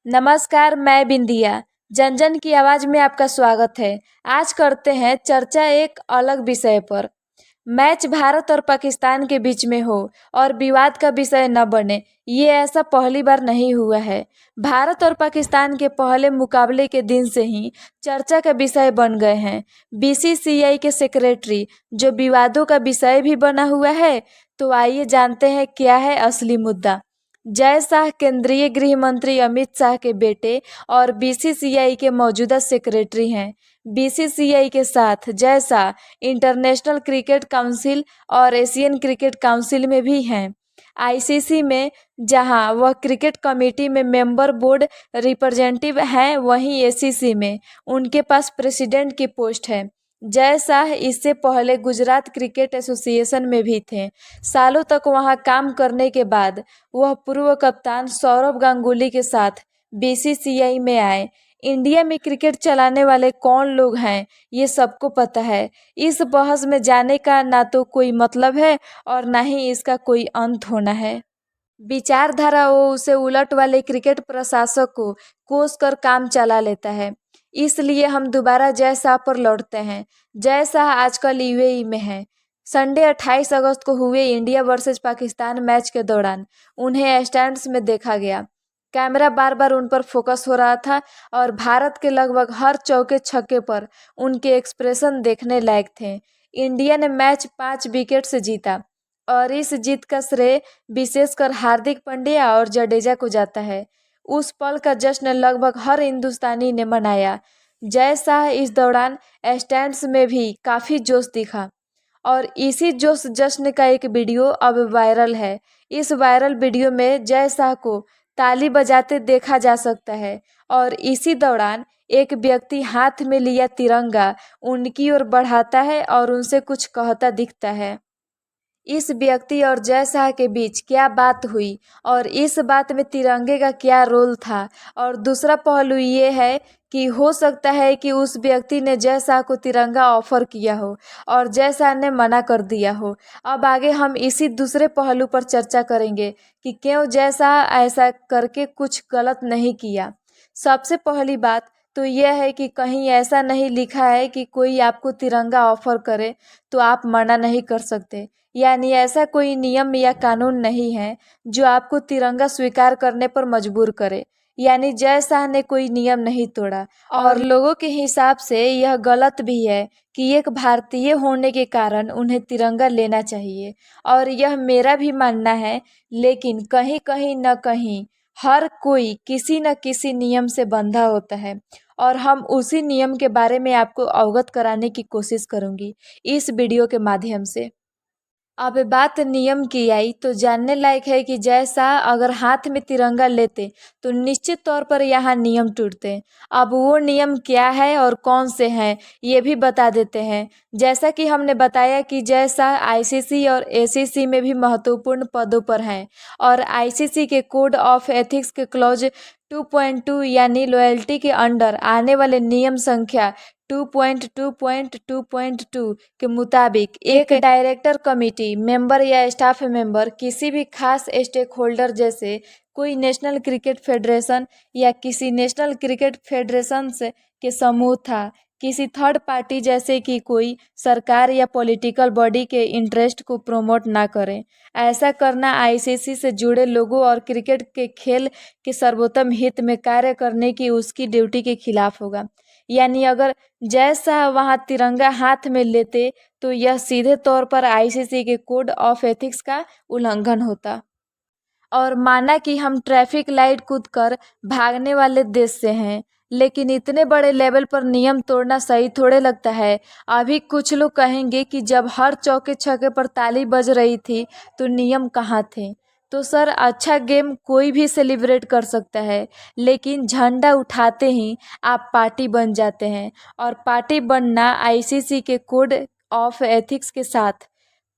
नमस्कार, मैं बिंदिया। जन जन की आवाज में आपका स्वागत है। आज करते हैं चर्चा एक अलग विषय पर। मैच भारत और पाकिस्तान के बीच में हो और विवाद का विषय न बने, ये ऐसा पहली बार नहीं हुआ है। भारत और पाकिस्तान के पहले मुकाबले के दिन से ही चर्चा का विषय बन गए हैं। बीसीसीआई के सेक्रेटरी जो विवादों का विषय भी बना हुआ है। तो आइए जानते हैं क्या है असली मुद्दा। जय शाह केंद्रीय गृह मंत्री अमित शाह के बेटे और बीसीसीआई के मौजूदा सेक्रेटरी हैं। बीसीसीआई के साथ Jay Shah international cricket council और एशियन क्रिकेट काउंसिल में भी हैं। आईसीसी में जहां वह क्रिकेट कमेटी में मेंबर बोर्ड रिप्रेजेंटेटिव हैं, वहीं एसीसी में उनके पास प्रेसिडेंट की पोस्ट है। जय शाह इससे पहले गुजरात क्रिकेट एसोसिएशन में भी थे। सालों तक वहां काम करने के बाद वह पूर्व कप्तान सौरव गांगुली के साथ बीसीसीआई में आए। इंडिया में क्रिकेट चलाने वाले कौन लोग हैं, ये सबको पता है। इस बहस में जाने का ना तो कोई मतलब है और ना ही इसका कोई अंत होना है। विचारधारा वो उसे उलट वाले क्रिकेट प्रशासक को कोस कर काम चला लेता है। इसलिए हम दोबारा जय शाह पर लौटते हैं। जय शाह आजकल यूएई में है। संडे 28 अगस्त को हुए इंडिया वर्सेस पाकिस्तान मैच के दौरान उन्हें स्टैंड्स में देखा गया। कैमरा बार बार उन पर फोकस हो रहा था और भारत के लगभग हर चौके छक्के पर उनके एक्सप्रेशन देखने लायक थे। इंडिया ने मैच 5 विकेट से जीता और इस जीत का श्रेय विशेषकर हार्दिक पांड्या और जडेजा को जाता है। उस पल का जश्न लगभग हर हिंदुस्तानी ने मनाया। जय शाह इस दौरान स्टैंड्स में भी काफी जोश दिखा और इसी जोश जश्न का एक वीडियो अब वायरल है। इस वायरल वीडियो में जय शाह को ताली बजाते देखा जा सकता है और इसी दौरान एक व्यक्ति हाथ में लिया तिरंगा उनकी ओर बढ़ाता है और उनसे कुछ कहता दिखता है। इस व्यक्ति और जय शाह के बीच क्या बात हुई और इस बात में तिरंगे का क्या रोल था, और दूसरा पहलू ये है कि हो सकता है कि उस व्यक्ति ने जय शाह को तिरंगा ऑफर किया हो और जय शाह ने मना कर दिया हो। अब आगे हम इसी दूसरे पहलू पर चर्चा करेंगे कि क्यों जय शाह ऐसा करके कुछ गलत नहीं किया। सबसे पहली बात तो यह है कि कहीं ऐसा नहीं लिखा है कि कोई आपको तिरंगा ऑफर करे तो आप मना नहीं कर सकते। यानी ऐसा कोई नियम या कानून नहीं है जो आपको तिरंगा स्वीकार करने पर मजबूर करे। यानी जय शाह ने कोई नियम नहीं तोड़ा और लोगों के हिसाब से यह गलत भी है कि एक भारतीय होने के कारण उन्हें तिरंगा लेना चाहिए, और यह मेरा भी मानना है। लेकिन कहीं कहीं न कहीं हर कोई किसी न किसी नियम से बंधा होता है और हम उसी नियम के बारे में आपको अवगत कराने की कोशिश करूंगी इस वीडियो के माध्यम से। अब बात नियम की आई तो जानने लायक है कि जय शाह अगर हाथ में तिरंगा लेते तो निश्चित तौर पर यहाँ नियम टूटते। अब वो नियम क्या है और कौन से हैं, ये भी बता देते हैं। जैसा कि हमने बताया कि जय शाह आईसीसी और एसीसी में भी महत्वपूर्ण पदों पर हैं और आईसीसी के कोड ऑफ एथिक्स के क्लॉज 2.2 यानी लॉयल्टी के अंडर आने वाले नियम संख्या 2.2.2.2 के मुताबिक एक डायरेक्टर कमेटी मेंबर या स्टाफ मेंबर किसी भी खास स्टेक होल्डर जैसे कोई नेशनल क्रिकेट फेडरेशन या किसी नेशनल क्रिकेट फेडरेशन से के समूह था, किसी थर्ड पार्टी जैसे कि कोई सरकार या पॉलिटिकल बॉडी के इंटरेस्ट को प्रमोट ना करें। ऐसा करना आईसीसी से जुड़े लोगों और क्रिकेट के खेल के सर्वोत्तम हित में कार्य करने की उसकी ड्यूटी के खिलाफ होगा। यानी अगर जय शाह वहां तिरंगा हाथ में लेते तो यह सीधे तौर पर आईसीसी के कोड ऑफ एथिक्स का उल्लंघन होता। और माना कि हम ट्रैफिक लाइट कूद कर भागने वाले देश से हैं, लेकिन इतने बड़े लेवल पर नियम तोड़ना सही थोड़े लगता है। अभी कुछ लोग कहेंगे कि जब हर चौके छक्के पर ताली बज रही थी तो नियम कहाँ थे। तो सर, अच्छा गेम कोई भी सेलिब्रेट कर सकता है, लेकिन झंडा उठाते ही आप पार्टी बन जाते हैं और पार्टी बनना आईसीसी के कोड ऑफ एथिक्स के साथ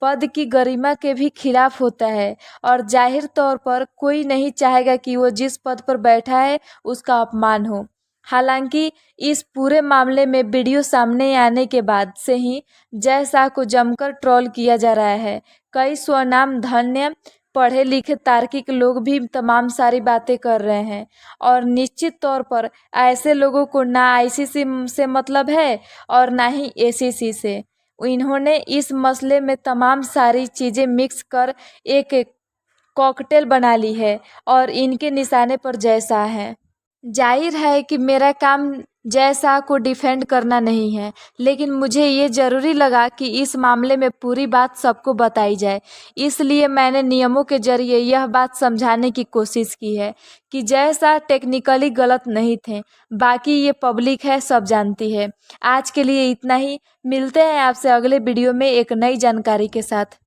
पद की गरिमा के भी खिलाफ होता है। और जाहिर तौर पर कोई नहीं चाहेगा कि वो जिस पद पर बैठा है उसका अपमान हो। हालांकि इस पूरे मामले में वीडियो सामने आने के बाद से ही जय शाह को जमकर ट्रोल किया जा रहा है। कई स्वनाम धन्य पढ़े लिखे तार्किक लोग भी तमाम सारी बातें कर रहे हैं। और निश्चित तौर पर ऐसे लोगों को ना आईसीसी से मतलब है और ना ही एसीसी से। इन्होंने इस मसले में तमाम सारी चीज़ें मिक्स कर एक कॉकटेल बना ली है और इनके निशाने पर जय शाह है। जाहिर है कि मेरा काम जय शाह को डिफेंड करना नहीं है, लेकिन मुझे ये ज़रूरी लगा कि इस मामले में पूरी बात सबको बताई जाए। इसलिए मैंने नियमों के ज़रिए यह बात समझाने की कोशिश की है कि जय शाह टेक्निकली गलत नहीं थे। बाकी ये पब्लिक है, सब जानती है। आज के लिए इतना ही। मिलते हैं आपसे अगले वीडियो में एक नई जानकारी के साथ।